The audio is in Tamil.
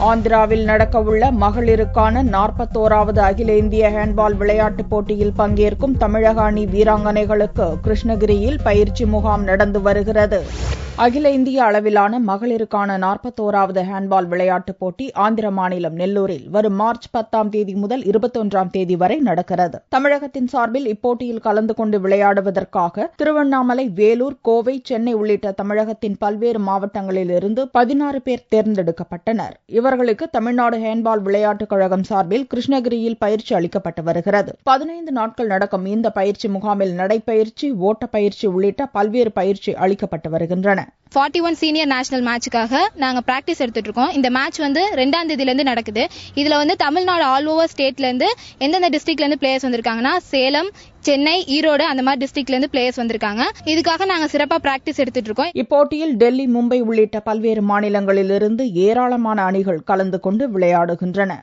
ஆந்திராவில் நடக்கவுள்ள மகளிருக்கான 41வது அகில இந்திய ஹேண்ட்பால் விளையாட்டுப் போட்டியில் பங்கேற்கும் தமிழக அணி வீராங்கனைகளுக்கு கிருஷ்ணகிரியில் பயிற்சி முகாம் நடந்து வருகிறது. அகில இந்திய அளவிலான மகளிருக்கான 41வது ஹேண்ட்பால் விளையாட்டுப் போட்டி ஆந்திர மாநிலம் நெல்லூரில் வரும் மார்ச் 10ஆம் தேதி முதல் 21ஆம் தேதி வரை நடக்கிறது. தமிழகத்தின் சார்பில் இப்போட்டியில் கலந்து கொண்டு விளையாடுவதற்காக திருவண்ணாமலை, வேலூர், கோவை, சென்னை உள்ளிட்ட தமிழகத்தின் பல்வேறு மாவட்டங்களிலிருந்து 16 பேர் தேர்ந்தெடுக்கப்பட்டனர். இவர்களுக்கு தமிழ்நாடு ஹேண்ட்பால் விளையாட்டுக் கழகம் சார்பில் கிருஷ்ணகிரியில் பயிற்சி அளிக்கப்பட்டு வருகிறது. 15 நாட்கள் நடக்கும் இந்த பயிற்சி முகாமில் நடைப்பயிற்சி, ஓட்டப்பயிற்சி உள்ளிட்ட பல்வேறு பயிற்சி அளிக்கப்பட்டு வருகின்றன. 41 சீனியர் நேஷனல் மேட்சுக்காக நாங்க பிராக்டிஸ் எடுத்துட்டு இருக்கோம். இந்த மேட்ச் 2ஆம் தேதியில இருந்து நடக்குது. இதுல தமிழ்நாடு ஆல் ஓவர் ஸ்டேட்ல இருந்து எந்தெந்த டிஸ்ட்ரிக்ட்ல இருந்து பிளேயர்ஸ் வந்திருக்காங்கன்னா சேலம், சென்னை, ஈரோடு அந்த மாதிரி டிஸ்ட்ரிக்ட்ல இருந்து பிளேயர்ஸ் வந்திருக்காங்க. இதுக்காக நாங்க சிறப்பா பிராக்டிஸ் எடுத்துட்டு இருக்கோம். இப்போட்டியில் டெல்லி, மும்பை உள்ளிட்ட பல்வேறு மாநிலங்களிலிருந்து ஏராளமான அணிகள் கலந்து கொண்டு விளையாடுகின்றன.